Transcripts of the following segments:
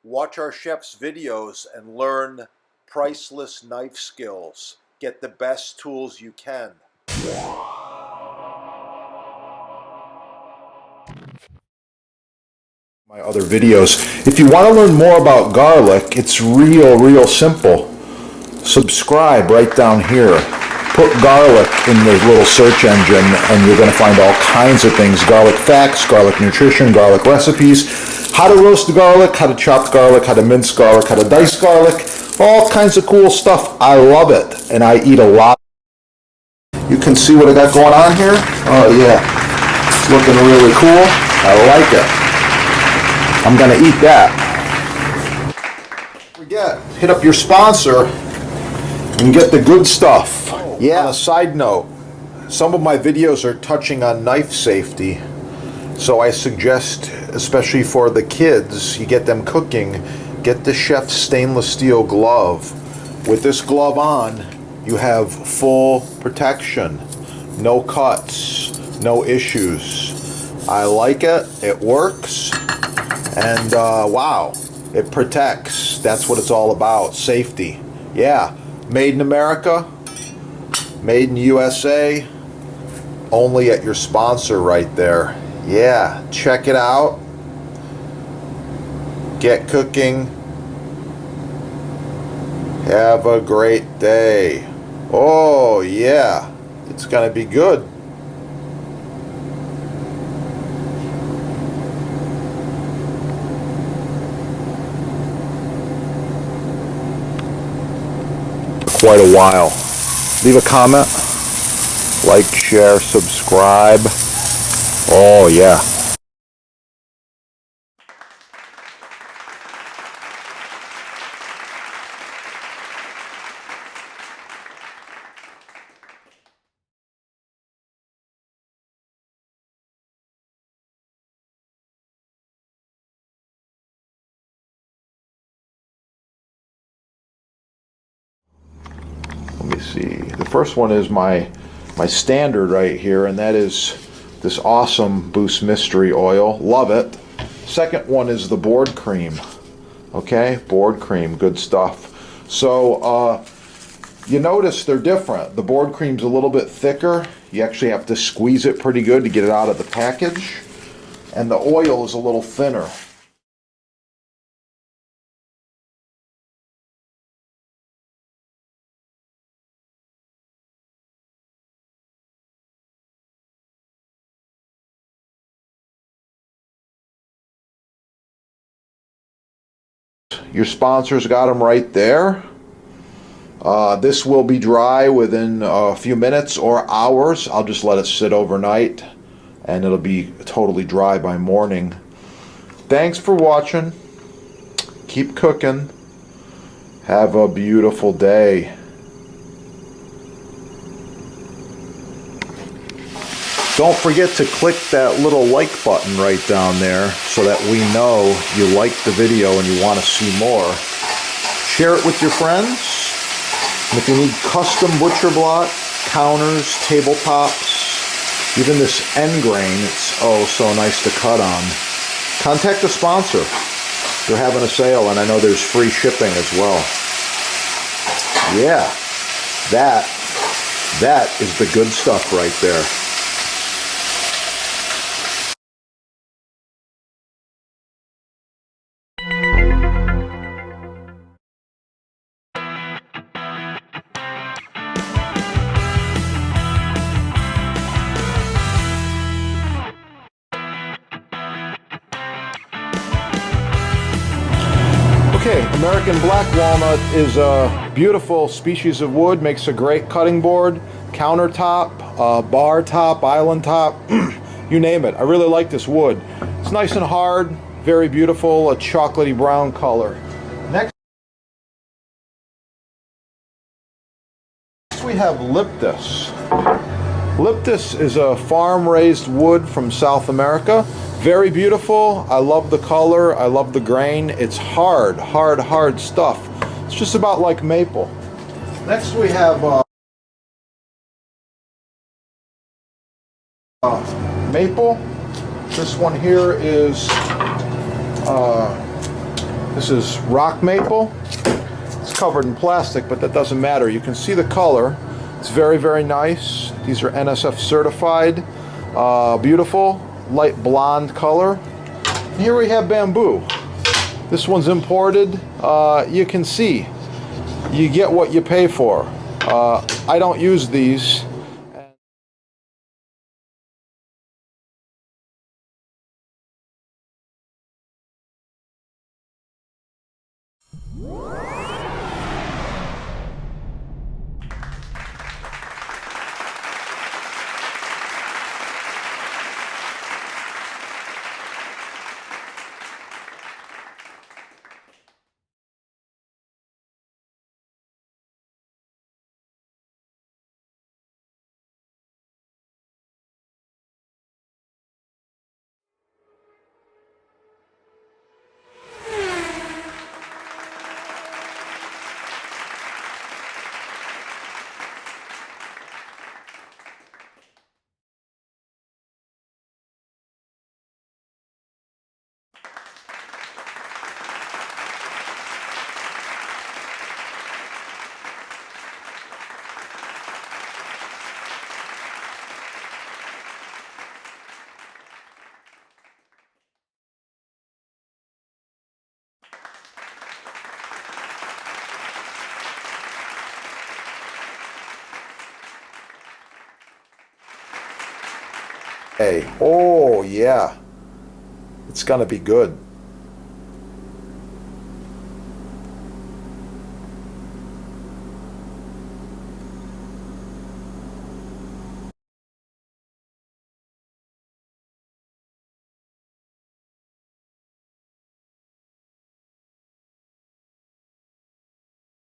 Watch our chef's videos and learn priceless knife skills. Get the best tools you can. My other videos. If you want to learn more about garlic, it's real simple. Subscribe right down here. Put garlic in the little search engine and you're going to find all kinds of things. Garlic facts, garlic nutrition, garlic recipes, how to roast garlic, how to chop garlic, how to mince garlic, how to dice garlic, all kinds of cool stuff. I love it and I eat a lot. You can see what I got going on here? Oh yeah, it's looking really cool. I like it. I'm going to eat that. Forget, hit up your sponsor and get the good stuff. Yeah. On a side note, some of my videos are touching on knife safety, so I suggest, especially for the kids, you get them cooking, get the chef's stainless steel glove. With this glove on, you have full protection, no cuts, no issues. I like it, it works, and wow, it protects. That's what it's all about, safety. Yeah, made in America, made in USA, only at your sponsor right there. Yeah, check it out. Get cooking. Have a great day. Oh yeah, it's gonna be good. Quite a while. Leave a comment, like, share, subscribe. Oh yeah. Let me see. The first one is my standard right here, and that is this awesome Boost Mystery Oil. Love it. Second one is the board cream. Okay, board cream, good stuff. So you notice they're different. The board cream's a little bit thicker. You actually have to squeeze it pretty good to get it out of the package. And the oil is a little thinner. Your sponsors got them right there. This will be dry within a few minutes or hours. I'll just let it sit overnight and it'll be totally dry by morning. Thanks for watching. Keep cooking. Have a beautiful day. Don't forget to click that little like button right down there so that we know you like the video and you want to see more. Share it with your friends. And if you need custom butcher block, counters, tabletops, even this end grain, it's oh so nice to cut on, contact the sponsor. They're having a sale and I know there's free shipping as well. Yeah, that is the good stuff right there. Okay, American black walnut is a beautiful species of wood, makes a great cutting board, countertop, bar top, island top, you name it. I really like this wood. It's nice and hard, very beautiful, a chocolatey brown color. Next we have Liptus. Liptus is a farm-raised wood from South America. Very beautiful. I love the color. I love the grain. It's hard stuff. It's just about like maple. Next we have maple. This one here is This is rock maple. It's covered in plastic, but that doesn't matter. You can see the color. It's very, very nice. These are NSF certified. Beautiful, light blonde color. And here we have bamboo. This one's imported. You can see, you get what you pay for. I don't use these. Hey, oh yeah, it's gonna be good.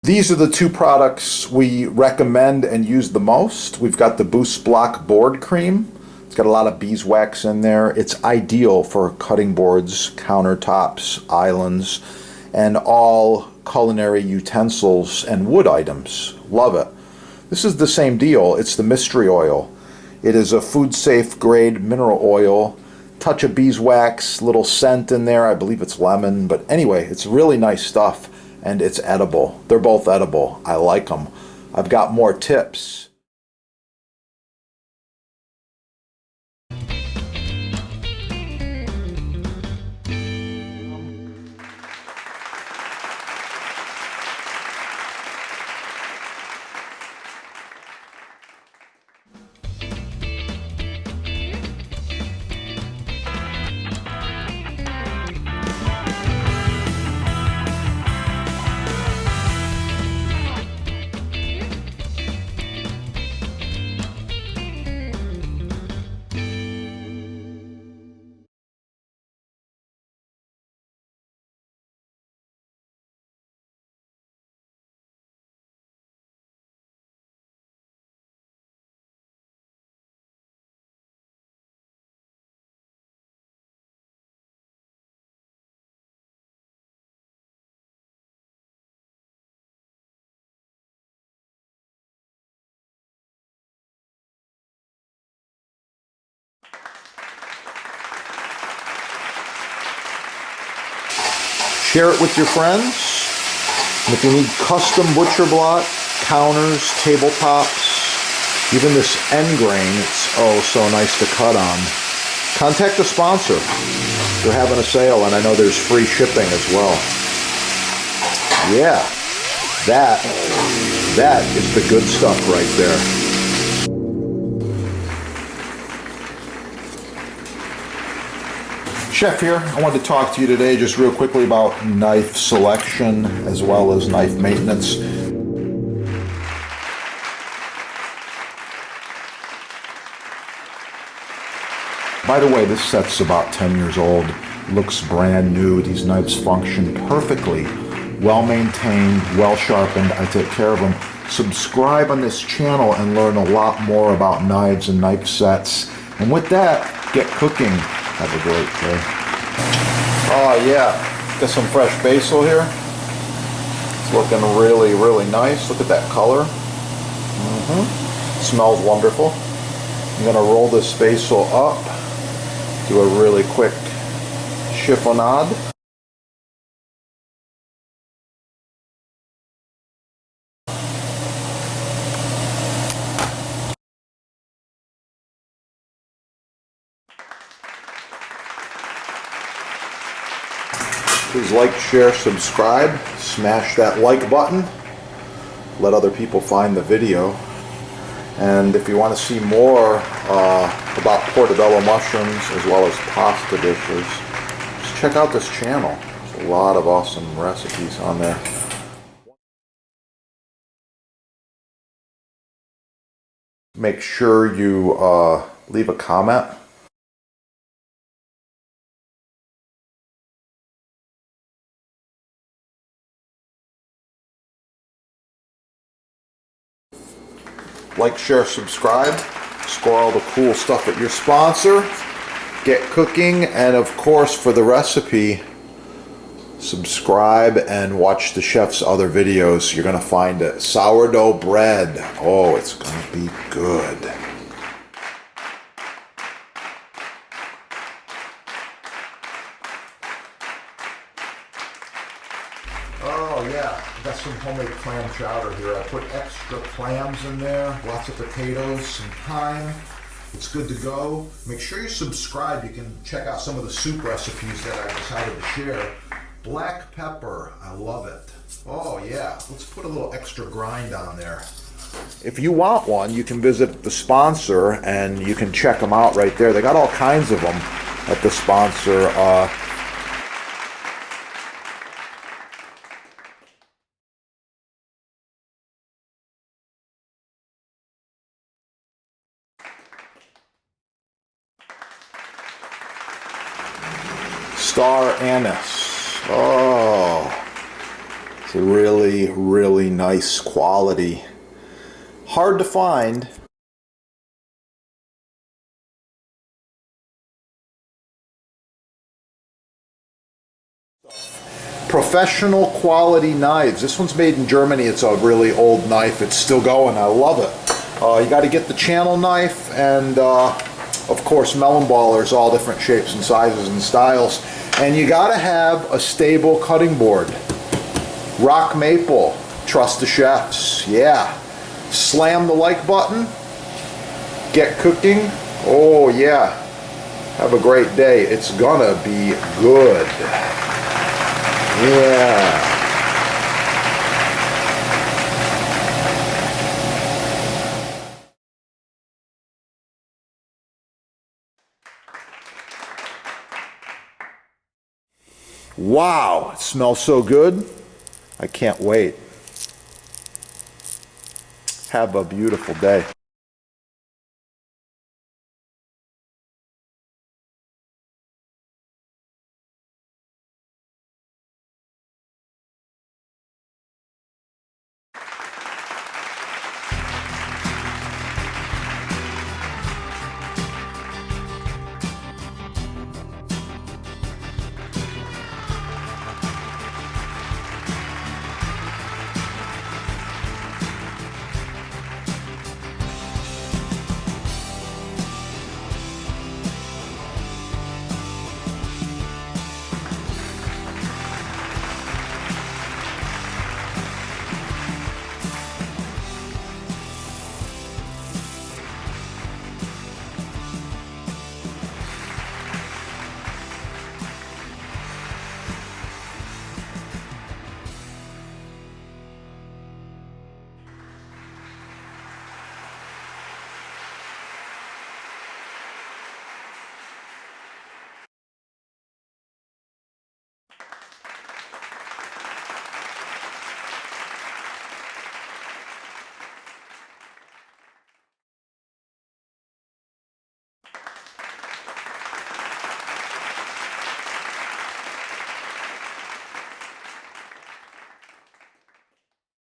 These are the two products we recommend and use the most. We've got the Boost Block board cream. It's got a lot of beeswax in there. It's ideal for cutting boards, countertops, islands, and all culinary utensils and wood items. Love it. This is the same deal. It's the mystery oil. It is a food-safe grade mineral oil. Touch of beeswax, little scent in there. I believe it's lemon, but anyway, it's really nice stuff, and it's edible. They're both edible. I like them. I've got more tips. Share it with your friends. And if you need custom butcher block, counters, tabletops, even this end grain, it's oh so nice to cut on. Contact the sponsor. They're having a sale, and I know there's free shipping as well. Yeah, that is the good stuff right there. Chef here. I wanted to talk to you today just real quickly about knife selection as well as knife maintenance. By the way, this set's about 10 years old. Looks brand new. These knives function perfectly. Well maintained, well sharpened. I take care of them. Subscribe on this channel and learn a lot more about knives and knife sets. And with that, get cooking. Have a great day. Oh yeah, got some fresh basil here. It's looking really, really nice. Look at that color. Smells wonderful. I'm gonna roll this basil up, do a really quick chiffonade. Please like, share, subscribe, smash that like button, let other people find the video. And if you want to see more about portobello mushrooms as well as pasta dishes, just check out this channel. There's a lot of awesome recipes on there. Make sure you leave a comment. Like, share, subscribe, score all the cool stuff at your sponsor, get cooking, and of course for the recipe, subscribe and watch the chef's other videos. You're going to find it. Sourdough bread. Oh, it's going to be good. Oh yeah, I got some homemade clam chowder here. I put extra clams in there, lots of potatoes, some thyme. It's good to go. Make sure you subscribe. You can check out some of the soup recipes that I decided to share. Black pepper, I love it. Oh yeah, let's put a little extra grind on there. If you want one, you can visit the sponsor and you can check them out right there. They got all kinds of them at the sponsor. Star anise. Oh, it's a really, really nice quality. Hard to find. Professional quality knives. This one's made in Germany. It's a really old knife. It's still going. I love it. You got to get the channel knife and of course melon ballers, all different shapes and sizes and styles. And you got to have a stable cutting board. Rock maple. Trust the chefs. Yeah. Slam the like button. Get cooking. Oh yeah. Have a great day. It's gonna be good. Yeah. Wow, it smells so good. I can't wait. Have a beautiful day.